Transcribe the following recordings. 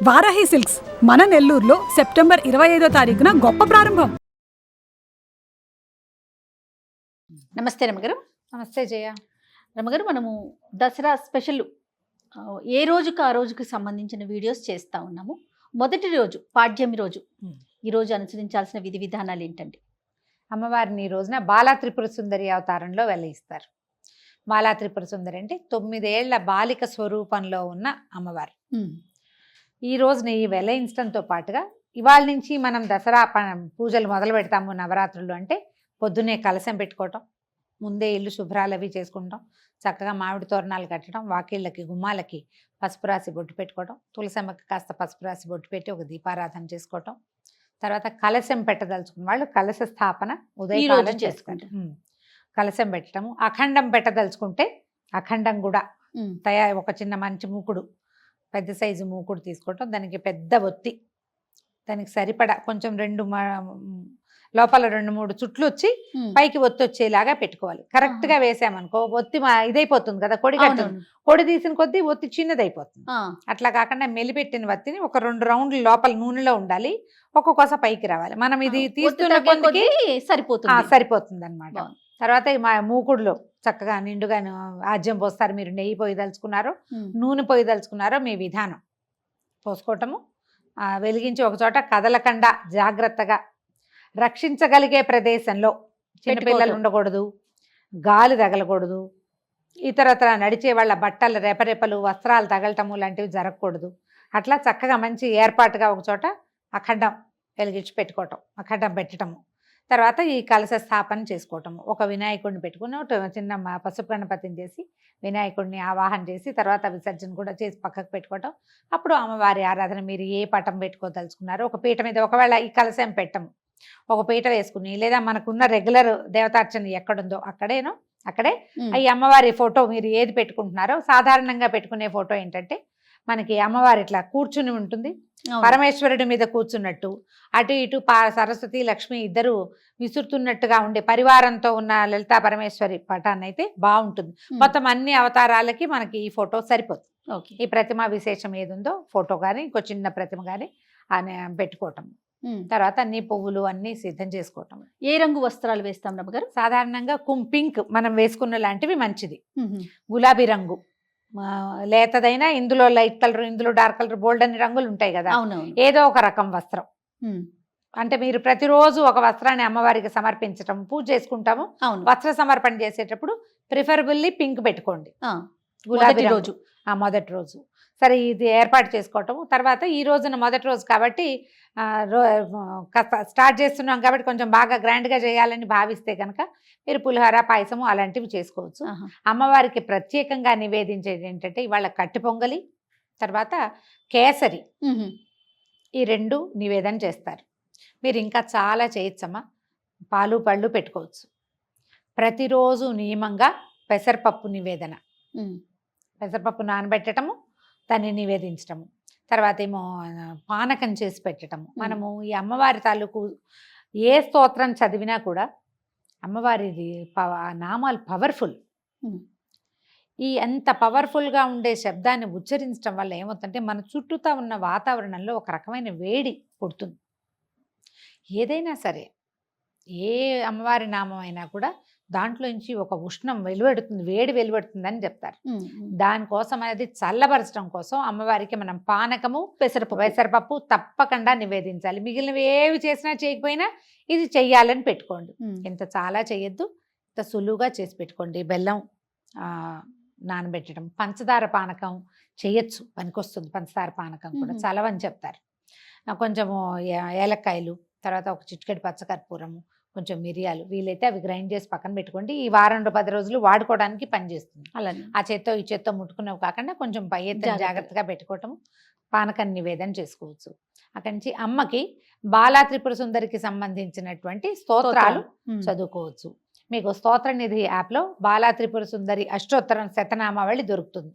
Varahi silks మన నెల్లూరులో September 25వ తారీఖున గొప్ప ప్రారంభం. నమస్తే రమగారు. నమస్తే జయ. రమగారు, మనము దసరా స్పెషల్ ఏ రోజుకు ఆ రోజుకి సంబంధించిన వీడియోస్ చేస్తూ ఉన్నాము. మొదటి రోజు పాడ్యమి రోజు, ఈరోజు అనుసరించాల్సిన విధి విధానాలు ఏంటండి? అమ్మవారిని ఈ రోజున బాలా త్రిపుర సుందరి అవతారంలో వెలయిస్తారు. బాలా త్రిపుర సుందరి అంటే 9 ఏళ్ల బాలిక స్వరూపంలో ఉన్న అమ్మవారు. ఈ రోజున ఈ వెలయించడంతో పాటుగా ఇవాళ నుంచి మనం దసరా పూజలు మొదలు పెడతాము. నవరాత్రులు అంటే పొద్దున్నే కలశం పెట్టుకోవటం, ముందే ఇల్లు శుభ్రాలు అవి చేసుకుంటాం, చక్కగా మామిడి తోరణాలు కట్టడం, వాకిళ్ళకి గుమ్మాలకి పసుపు రాసి బొట్టు పెట్టుకోవడం, తులసమ్మకి కాస్త పసుపు రాసి బొట్టు పెట్టి ఒక దీపారాధన చేసుకోవటం, తర్వాత కలశం పెట్టదలుచుకున్న వాళ్ళు కలశ స్థాపన ఉదయకాలం చేసుకుంటాం. కలశం పెట్టడము, అఖండం పెట్టదలుచుకుంటే అఖండం కూడా ఒక చిన్న మంచి మూకుడు, పెద్ద సైజు మూకుడు తీసుకోవటం, దానికి పెద్ద ఒత్తి, దానికి సరిపడా కొంచెం లోపల 2-3 చుట్లు వచ్చి పైకి ఒత్తి వచ్చేలాగా పెట్టుకోవాలి. కరెక్ట్ గా వేసామనుకో ఒత్తి ఇదైపోతుంది కదా, పొడి తీసిన కొద్దీ ఒత్తి చిన్నదైపోతుంది. అట్లా కాకుండా మెలిపెట్టిన వత్తిని ఒక 2 రౌండ్లు లోపల నూనెలో ఉండాలి, ఒక్కొక్కస పైకి రావాలి. మనం ఇది తీస్తున్న కొద్దికి సరిపోతుంది అనమాట. తర్వాత మా మూకుడులో చక్కగా నిండుగా ఆజ్యం పోస్తారు. మీరు నెయ్యి పోయదలుచుకున్నారో నూనె పోయదలుచుకున్నారో మీ విధానం పోసుకోవటము. వెలిగించి ఒక చోట కదలకుండా జాగ్రత్తగా రక్షించగలిగే ప్రదేశంలో, చిన్నపిల్లలు ఉండకూడదు, గాలి తగలకూడదు, ఇతరత్ర నడిచే వాళ్ళ బట్టలు రెపరెపలు వస్త్రాలు తగలటము లాంటివి జరగకూడదు. అట్లా చక్కగా మంచి ఏర్పాటుగా ఒక చోట అఖండం వెలిగించి పెట్టుకోవటం, అఖండం పెట్టడము. తర్వాత ఈ కలశ స్థాపన చేసుకోవటము. ఒక వినాయకుడిని పెట్టుకుని చిన్న పసుపు గణపతిని చేసి వినాయకుడిని ఆవాహన చేసి తర్వాత విసర్జన కూడా చేసి పక్కకు పెట్టుకోవటం. అప్పుడు అమ్మవారి ఆరాధన. మీరు ఏ పటం పెట్టుకోదలుచుకున్నారో ఒక పీట మీద, ఒకవేళ ఈ కలశం పెట్టము, ఒక పీట వేసుకుని, లేదా మనకున్న రెగ్యులర్ దేవతార్చన ఎక్కడుందో అక్కడే ఈ అమ్మవారి ఫోటో మీరు ఏది పెట్టుకుంటున్నారో, సాధారణంగా పెట్టుకునే ఫోటో ఏంటంటే మనకి అమ్మవారి ఇట్లా కూర్చుని ఉంటుంది, పరమేశ్వరుడి మీద కూర్చున్నట్టు, అటు ఇటు సరస్వతి లక్ష్మి ఇద్దరు విసురుతున్నట్టుగా ఉండే పరివారంతో ఉన్న లలితా పరమేశ్వరి పటాన్ని అయితే బాగుంటుంది. మొత్తం అన్ని అవతారాలకి మనకి ఈ ఫోటో సరిపోతుంది. ఈ ప్రతిమ విశేషం ఏది ఉందో ఫోటో కానీ ఇంకో చిన్న ప్రతిమ కానీ పెట్టుకోవటం. తర్వాత అన్ని పువ్వులు అన్ని సిద్ధం చేసుకోవటం. ఏ రంగు వస్త్రాలు వేస్తాం రమ్మగారు? సాధారణంగా పింక్ మనం వేసుకున్న లాంటివి మంచిది. గులాబీ రంగు లేతదైనా, ఇందులో లైట్ కలర్, ఇందులో డార్క్ కలర్, బోల్డ్ అన్ని రంగులు ఉంటాయి కదా, ఏదో ఒక రకం వస్త్రం. అంటే మీరు ప్రతిరోజు ఒక వస్త్రాన్ని అమ్మవారికి సమర్పించటం, పూజ చేసుకుంటాము. వస్త్ర సమర్పణ చేసేటప్పుడు ప్రిఫరబుల్లీ పింక్ పెట్టుకోండి గులాబీ రోజు, మొదటి రోజు. సరే, ఇది ఏర్పాటు చేసుకోవటము. తర్వాత ఈ రోజున మొదటి రోజు కాబట్టి స్టార్ట్ చేస్తున్నాం కాబట్టి కొంచెం బాగా గ్రాండ్గా చేయాలని భావిస్తే కనుక మీరు పులిహోర, పాయసము అలాంటివి చేసుకోవచ్చు. అమ్మవారికి ప్రత్యేకంగా నివేదించేది ఏంటంటే ఇవాళ కట్టి పొంగలి, తర్వాత కేసరి, ఈ 2 నివేదన చేస్తారు. మీరు ఇంకా చాలా చేయొచ్చమ్మా. పాలు పళ్ళు పెట్టుకోవచ్చు. ప్రతిరోజు నియమంగా పెసరపప్పు నివేదన, పెసరపప్పు నానబెట్టడము, దాన్ని నివేదించటము. తర్వాత ఏమో పానకం చేసి పెట్టడము. మనము ఈ అమ్మవారి తాలూకు ఏ స్తోత్రం చదివినా కూడా అమ్మవారిది నామాలు పవర్ఫుల్. ఈ అంత పవర్ఫుల్గా ఉండే శబ్దాన్ని ఉచ్చరించడం వల్ల ఏమవుతుందంటే మన చుట్టూతా ఉన్న వాతావరణంలో ఒక రకమైన వేడి పుడుతుంది. ఏదైనా సరే, ఏ అమ్మవారి నామం అయినా కూడా దాంట్లోంచి ఒక ఉష్ణం వెలువడుతుంది, వేడి వెలువడుతుందని చెప్తారు. దానికోసం అనేది చల్లబరచడం కోసం అమ్మవారికి మనం పానకము, పెసరపప్పు తప్పకుండా నివేదించాలి. మిగిలినవి ఏవి చేసినా చేయకపోయినా ఇది చెయ్యాలని పెట్టుకోండి. ఇంత చాలా చేయొద్దు, ఇంత సులువుగా చేసి పెట్టుకోండి. బెల్లం నానబెట్టడం, పంచదార పానకం చేయొచ్చు, పనికొస్తుంది. పంచదార పానకం కూడా చలవని చెప్తారు. కొంచెము ఏలక్కాయలు, తర్వాత ఒక చిటికెడు పచ్చకర్పూరము, కొంచెం మిరియాలు, వీలైతే అవి గ్రైండ్ చేసి పక్కన పెట్టుకోండి. ఈ వారం 10 రోజులు వాడుకోవడానికి పనిచేస్తుంది. అలానే ఆ చేత్తో ఈ చేత్తో ముట్టుకునేవి కాకుండా కొంచెం పై ఎత్తున జాగ్రత్తగా పెట్టుకోవటం, పానకం నివేదన చేసుకోవచ్చు. అక్కడి నుంచి అమ్మకి బాలా త్రిపుర సుందరికి సంబంధించినటువంటి స్తోత్రాలు చదువుకోవచ్చు. మీకు స్తోత్ర నిధి యాప్లో బాలా త్రిపుర సుందరి అష్టోత్తరం శతనామావళి దొరుకుతుంది.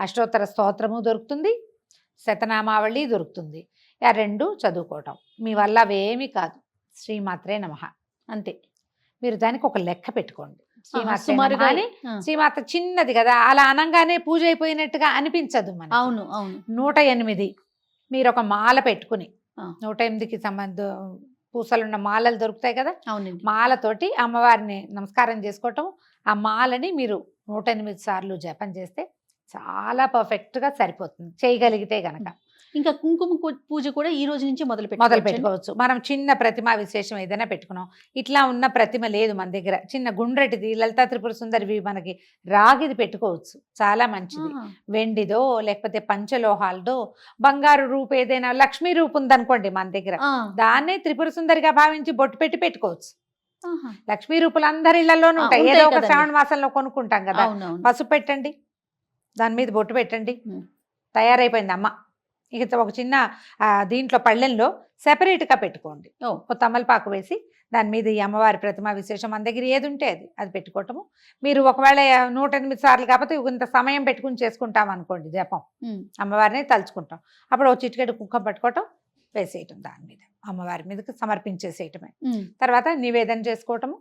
అష్టోత్తర స్తోత్రము దొరుకుతుంది, శతనామావళి దొరుకుతుంది. ఆ 2 చదువుకోవటం మీ వల్ల అవేమీ కాదు. శ్రీమాత్రే నమః అంతే. మీరు దానికి ఒక లెక్క పెట్టుకోండి. శ్రీమాత చిన్నది కదా, అలా అనంగానే పూజ అయిపోయినట్టుగా అనిపించదు మనకి. 108 మీరు ఒక మాల పెట్టుకుని ఆ. 108కి పూసలున్న మాలలు దొరుకుతాయి కదా, అవునండి. మాలతోటి అమ్మవారిని నమస్కారం చేసుకోవటం, ఆ మాలని మీరు 108 సార్లు జపం చేస్తే చాలా పర్ఫెక్ట్గా సరిపోతుంది చేయగలిగితే గనక. ఇంకా కుంకుమ పూజ కూడా ఈ రోజు నుంచి మొదలు పెట్టుకోవచ్చు. మనం చిన్న ప్రతిమ విశేషం ఏదైనా పెట్టుకున్నాం, ఇట్లా ఉన్న ప్రతిమ లేదు మన దగ్గర, చిన్న గుండ్రటిది లలితా త్రిపుర సుందరివి మనకి రాగిది పెట్టుకోవచ్చు, చాలా మంచిది. వెండిదో లేకపోతే పంచలోహాలదో, బంగారు రూపు ఏదైనా లక్ష్మీ రూపు ఉందనుకోండి మన దగ్గర, దాన్నే త్రిపుర సుందరిగా భావించి బొట్టు పెట్టుకోవచ్చు. లక్ష్మీ రూపులు అందరి ఇళ్లలోనూ ఉంటాయి, ఏదో ఒక శ్రావణ మాసంలో కొనుక్కుంటాం కదా, పసుపు పెట్టండి, దాని మీద బొట్టు పెట్టండి, తయారైపోయింది అమ్మ. ఇక ఒక చిన్న దీంట్లో పళ్ళెంలో సెపరేట్గా పెట్టుకోండి, తమలపాకు వేసి దాని మీద ఈ అమ్మవారి ప్రతిమ విశేషం మన దగ్గర ఏది ఉంటే అది పెట్టుకోవటము. మీరు ఒకవేళ 108 సార్లు కాకపోతే ఇంత సమయం పెట్టుకుని చేసుకుంటాం అనుకోండి జపం, అమ్మవారిని తలుచుకుంటాం, అప్పుడు ఒక చిటికెడు కుంకుమ పట్టుకోవటం, వేసేయటం దాని మీద, అమ్మవారి మీదకి సమర్పించేసేయటమే. తర్వాత నివేదన చేసుకోవటము,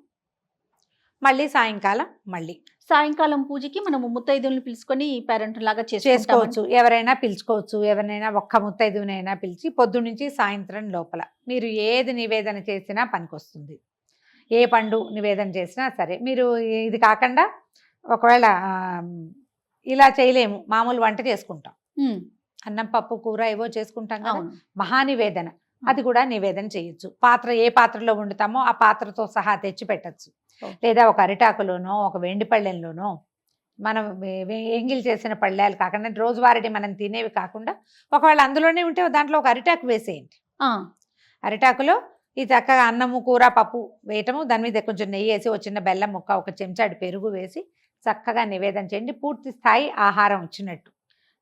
మళ్ళీ సాయంకాలం పూజకి మనము ముత్తైదువులను పిలుచుకొని పేరెంట్ లాగా చేసుకోవచ్చు. ఎవరైనా పిలుచుకోవచ్చు, ఎవరినైనా ఒక్క ముత్తైదువునైనా పిలిచి పొద్దు నుంచి సాయంత్రం లోపల మీరు ఏది నివేదన చేసినా పనికొస్తుంది. ఏ పండు నివేదన చేసినా సరే. మీరు ఇది కాకుండా ఒకవేళ ఇలా చేయలేము, మామూలు వంట చేసుకుంటాం, అన్నం పప్పు కూర ఏవో చేసుకుంటాం కదా, మహానివేదన, అది కూడా నివేదన చేయొచ్చు. ఏ పాత్రలో వండుతామో ఆ పాత్రతో సహా తెచ్చి పెట్టచ్చు, లేదా ఒక అరిటాకులోనో ఒక వెండి పళ్ళెంలోనో, మనం ఎంగిల్ చేసిన పళ్ళాలు కాకుండా రోజువారీ మనం తినేవి కాకుండా ఒకవేళ అందులోనే ఉంటే దాంట్లో ఒక అరిటాకు వేసేయండి. అరిటాకులో ఈ చక్కగా అన్నము కూర పప్పు వేయటము, దాని మీద కొంచెం నెయ్యి వేసి ఒక చిన్న బెల్లం ముక్క, ఒక చెంచాడు పెరుగు వేసి చక్కగా నివేదన చేయండి. పూర్తి స్థాయి ఆహారం వచ్చినట్టు.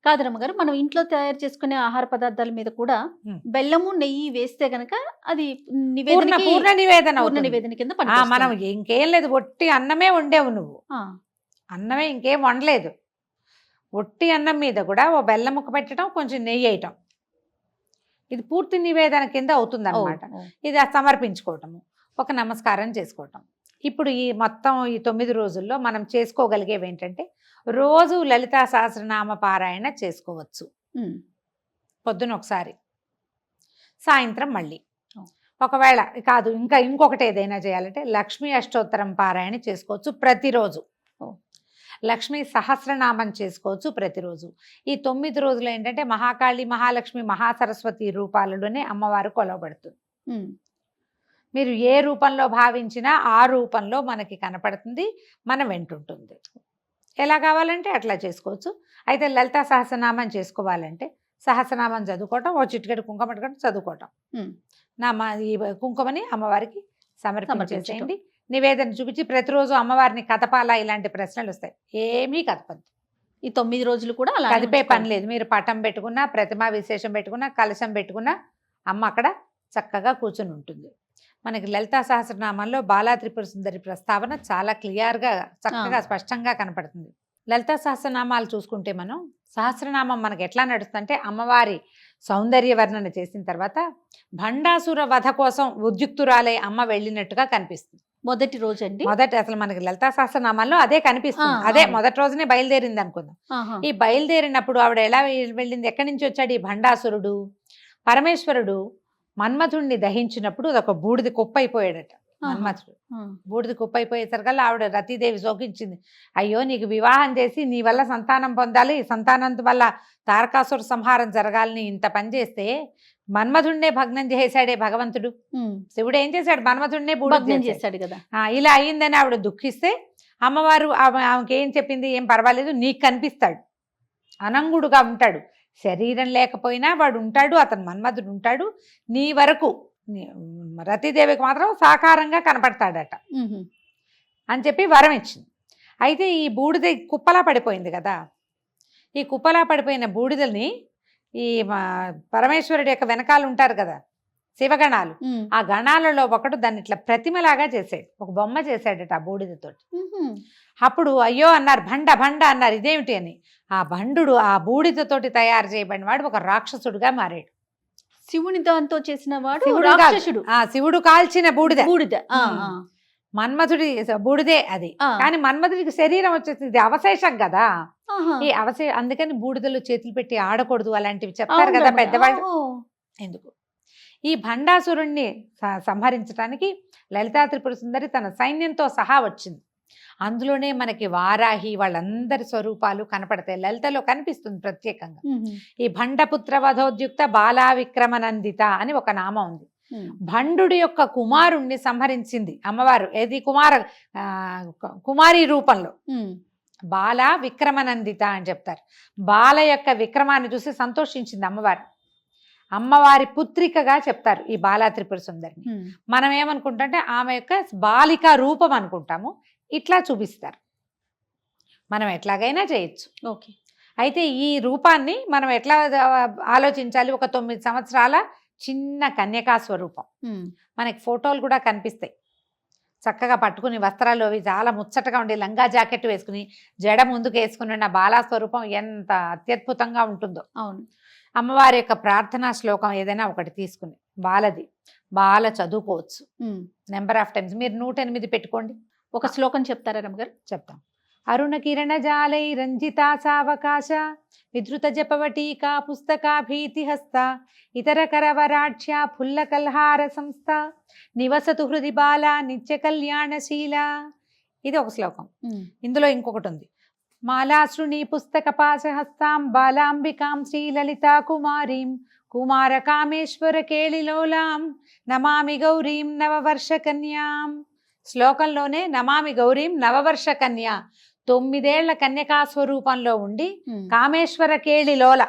కాదరమ్మ గారు, మనం ఇంట్లో తయారు చేసుకునే ఆహార పదార్థాల మీద కూడా బెల్లము నెయ్యి వేస్తే గనక అది పూర్ణ నివేదన కింద మనం ఇంకేం లేదు, ఒట్టి అన్నమే వండేవు నువ్వు, అన్నమే ఇంకేం వండలేదు, ఒట్టి అన్నం మీద కూడా ఓ బెల్లం ముక్క పెట్టడం, కొంచెం నెయ్యి వేయటం, ఇది పూర్తి నివేదన కింద అవుతుంది అన్నమాట. ఇది సమర్పించుకోవటము, ఒక నమస్కారం చేసుకోవటం. ఇప్పుడు ఈ మొత్తం ఈ 9 రోజుల్లో మనం చేసుకోగలిగేవి ఏంటంటే, రోజు లలితా సహస్రనామ పారాయణ చేసుకోవచ్చు. పొద్దున ఒకసారి, సాయంత్రం మళ్ళీ. ఒకవేళ కాదు ఇంకొకటి ఏదైనా చేయాలంటే లక్ష్మీ అష్టోత్తరం పారాయణ చేసుకోవచ్చు ప్రతిరోజు, లక్ష్మీ సహస్రనామం చేసుకోవచ్చు ప్రతిరోజు. ఈ 9 రోజులు ఏంటంటే మహాకాళి, మహాలక్ష్మి, మహాసరస్వతి రూపాలలోనే అమ్మవారు కొలవబడుతుంది. మీరు ఏ రూపంలో భావించినా ఆ రూపంలో మనకి కనపడుతుంది, మన వెంటుంటుంది. ఎలా కావాలంటే అట్లా చేసుకోవచ్చు. అయితే లలితా సహస్రనామం చేసుకోవాలంటే సహస్రనామం చదువుకోవటం, ఓ చిటికెడు కుంకుమ పట్టుకోవటం, చదువుకోవటం, ఈ కుంకుమని అమ్మవారికి సమర్పించేసేయండి. నివేదన చూపించి ప్రతిరోజు అమ్మవారిని కదపాలా, ఇలాంటి ప్రశ్నలు వస్తాయి, ఏమీ కదపద్దు. ఈ 9 రోజులు కూడా అలా కదిపే పని లేదు. మీరు పటం పెట్టుకున్నా, ప్రతిమా విశేషం పెట్టుకున్నా, కలశం పెట్టుకున్నా అమ్మ అక్కడ చక్కగా కూర్చుని ఉంటుంది. మనకి లలితా సహస్రనామాల్లో బాలా త్రిపుర సుందరి ప్రస్తావన చాలా క్లియర్గా చక్కగా స్పష్టంగా కనపడుతుంది. లలితా సహస్రనామాలు చూసుకుంటే మనం సహస్రనామం మనకి ఎట్లా నడుస్తుందంటే, అమ్మవారి సౌందర్య వర్ణన చేసిన తర్వాత భండాసుర వధ కోసం ఉద్యుక్తురాలే అమ్మ వెళ్ళినట్టుగా కనిపిస్తుంది. మొదటి రోజు అండి, అసలు మనకి లలితా సహస్రనామాల్లో అదే కనిపిస్తుంది. అదే మొదటి రోజునే బయలుదేరింది అనుకుందాం. ఈ బయలుదేరినప్పుడు ఆవిడ ఎలా వెళ్ళింది, ఎక్కడి నుంచి వచ్చాడు ఈ భండాసురుడు? పరమేశ్వరుడు మన్మథుడిని దహించినప్పుడు అదొక బూడిది కుప్ప అయిపోయాడట. మన్మథుడు బూడిది కుప్ప అయిపోయేసరికల్లా ఆవిడ రతీదేవి శోకించింది. అయ్యో, నీకు వివాహం చేసి నీ వల్ల సంతానం పొందాలి, సంతానం వల్ల తారకాసుర సంహారం జరగాలని ఇంత పని చేస్తే మన్మథుడినే భగ్నం చేశాడే భగవంతుడు. శివుడు ఏం చేశాడు, మన్మథుడినే భగ్నం చేశాడు కదా. ఇలా అయ్యిందని ఆవిడ దుఃఖిస్తే అమ్మవారు ఆమెకి ఏం చెప్పింది, ఏం పర్వాలేదు, నీకు కనిపిస్తాడు, అనంగుడుగా ఉంటాడు, శరీరం లేకపోయినా వాడు ఉంటాడు, అతను మన్మథుడు ఉంటాడు, నీ వరకు రతీదేవికి మాత్రం సాకారంగా కనపడతాడట అని చెప్పి వరం ఇచ్చింది. అయితే ఈ బూడిద కుప్పలా పడిపోయింది కదా, ఈ కుప్పలా పడిపోయిన బూడిదని ఈ పరమేశ్వరుడి యొక్క వెనకాల ఉంటారు కదా శివగణాలు, ఆ గణాలలో ఒకడు దాన్ని ఇట్లా ప్రతిమలాగా చేసాడు, ఒక బొమ్మ చేశాడట ఆ బూడిదతోటి. అప్పుడు అయ్యో అన్నారు, భండ భండ అన్నారు, ఇదేమిటి అని. ఆ భండు ఆ బూడిదతోటి తయారు చేయబడిన వాడు ఒక రాక్షసుడుగా మారాడు. శివుని దాంతో చేసిన వాడు రాక్షసుడు. శివుడు కాల్చిన బూడిద మన్మథుడి బూడిదే అది. కానీ మన్మథుడికి శరీరం వచ్చేసింది, అవశేషం కదా, ఆహా. ఈ అందుకని బూడిదలో చేతులు పెట్టి ఆడకూడదు అలాంటివి చెప్తారు అవును కదా రమణ. పెద్దవాళ్ళు. ఓహో. ఎందుకు ఈ భండాసురుణ్ణి సంహరించడానికి లలితా త్రిపుర సుందరి తన సైన్యంతో సహా వచ్చింది. అందులోనే మనకి వారాహి వాళ్ళందరి స్వరూపాలు కనపడతాయి. లలితలో కనిపిస్తుంది ప్రత్యేకంగా. ఉహు. ఈ భండపుత్ర వధోద్యుక్త బాలా విక్రమనందిత అని ఒక నామం ఉంది. ఉమ్. భండుడి యొక్క కుమారుణ్ణి సంహరించింది అమ్మవారు. ఏది కుమారి రూపంలో. ఉమ్. బాల విక్రమనందిత అని చెప్తారు. బాల యొక్క విక్రమాన్ని చూసి సంతోషించింది అమ్మవారు. అమ్మవారి పుత్రికగా చెప్తారు ఈ బాలా త్రిపుర సుందరిని. ఉమ్. మనం ఏమనుకుంటే ఆమె యొక్క బాలికా రూపం అనుకుంటాము. ఇట్లా చూపిస్తారు. మనం ఎట్లాగైనా చేయొచ్చు. ఓకే. అయితే ఈ రూపాన్ని మనం ఎట్లా ఆలోచించాలి? ఒక 9 సంవత్సరాల చిన్న కన్యకా స్వరూపం. ఉమ్. మనకి ఫోటోలు కూడా కనిపిస్తాయి. చక్కగా పట్టుకుని వస్త్రాలు అవి చాలా ముచ్చటగా ఉండి లంగా జాకెట్ వేసుకుని జడ ముందుకు వేసుకుని ఉన్న బాలా స్వరూపం ఎంత అత్యద్భుతంగా ఉంటుందో. అవును. అమ్మవారి యొక్క ప్రార్థనా శ్లోకం ఏదైనా ఒకటి తీసుకుని బాల చదువుకోవచ్చు. ఉమ్. Number of times. మీరు 108 పెట్టుకోండి. ఒక శ్లోకం చెప్తారా రమ్మగారు? చెప్తాం. అరుణ కిరణ జాలై రంజితా సావకాశ విధృత జపవటీకా పుస్తకా భీతిహస్త ఇతర కరవరాఢ్య ఫుల్ల కల్హార సంస్థ నివసతు హృది బాల నిత్య కళ్యాణశీల. ఇది ఒక శ్లోకం. ఉమ్. ఇందులో ఇంకొకటి ఉంది. మాలాశ్రుణి పుస్తక పాశహస్తాం బాలాంబికాం శ్రీలలితా కుమారీం కుమార కామేశ్వర కేళిలోలాం నమామి గౌరీం నవవర్ష కన్యాం. శ్లోకంలోనే నమామి గౌరీం నవవర్ష కన్యా, 9 ఏళ్ల కన్యకా స్వరూపంలో ఉండి ఉమ్. కామేశ్వర కేళిలోల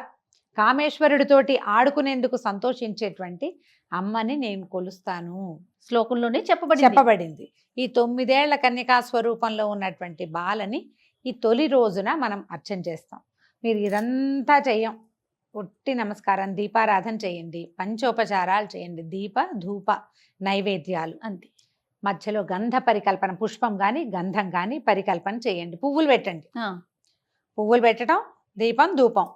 కామేశ్వరుడితోటి ఆడుకునేందుకు సంతోషించేటువంటి అమ్మని నేను కొలుస్తాను. శ్లోకంలోనే చెప్పబడింది. ఈ 9 ఏళ్ల కన్యకా స్వరూపంలో ఉన్నటువంటి బాలని ఈ తొలి రోజున మనం అర్చన చేస్తాం. మీరు ఇదంతా చెయ్యం. ఒట్టి నమస్కారం, దీపారాధన చేయండి, పంచోపచారాలు చేయండి, దీప ధూప నైవేద్యాలు అంతే. మధ్యలో గంధ పరికల్పన, పుష్పం కానీ గంధం కానీ పరికల్పన చేయండి. పువ్వులు పెట్టండి. ఆ. పువ్వులు పెట్టడం, దీపం ధూపం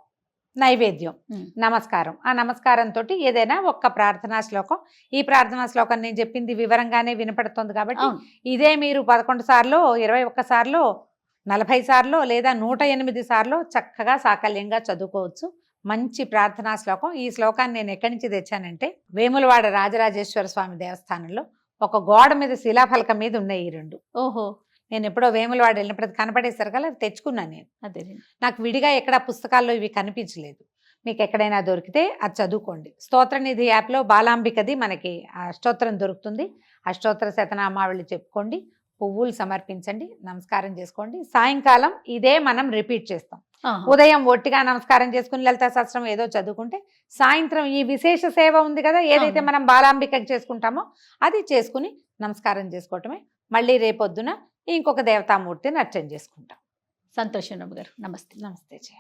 నైవేద్యం, ఉమ్. నమస్కారం. ఆ నమస్కారంతో ఏదైనా ఒక్క ప్రార్థనా శ్లోకం. ఈ ప్రార్థనా శ్లోకం నేను చెప్పింది వివరంగానే వినపడుతుంది కాబట్టి అవును. ఇదే మీరు 11 సార్లు 21 సార్లు 40 సార్లు లేదా 108 సార్లు చక్కగా సాకల్యంగా చదువుకోవచ్చు. మంచి ప్రార్థనా శ్లోకం. ఈ శ్లోకాన్ని నేను ఎక్కడి నుంచి తెచ్చానంటే వేములవాడ రాజరాజేశ్వర స్వామి దేవస్థానంలో ఒక గోడ మీద శిలాఫలకం మీద ఉన్నాయి ఈ 2. ఓహో. నేను ఎప్పుడో వేములవాడ వెళ్ళినప్పుడు కనపడేసరి కదా తెచ్చుకున్నాను నేను. అదే. నాకు విడిగా ఎక్కడ పుస్తకాల్లో ఇవి కనిపించలేదు. మీకు ఎక్కడైనా దొరికితే అది చదువుకోండి. స్తోత్రనిధి యాప్లో బాలాంబికది మనకి అష్టోత్తరం దొరుకుతుంది. అష్టోత్తర శతనామావళి చెప్పుకోండి, పువ్వులు సమర్పించండి, నమస్కారం చేసుకోండి. సాయంకాలం ఇదే మనం రిపీట్ చేస్తాం. ఆహా. ఉదయం ఒట్టిగా నమస్కారం చేసుకుని లలితా సహస్రం ఏదో చదువుకుంటే సాయంత్రం ఈ విశేష సేవ ఉంది కదా, ఏదైతే అవును. మనం బాలాంబికకి చేసుకుంటామో అది చేసుకుని నమస్కారం చేసుకోవటమే. మళ్ళీ రేపొద్దున ఇంకొక దేవతామూర్తిని అర్చన చేసుకుంటాం. సంతోషం రమ్మగారు. నమస్తే. నమస్తే జయ.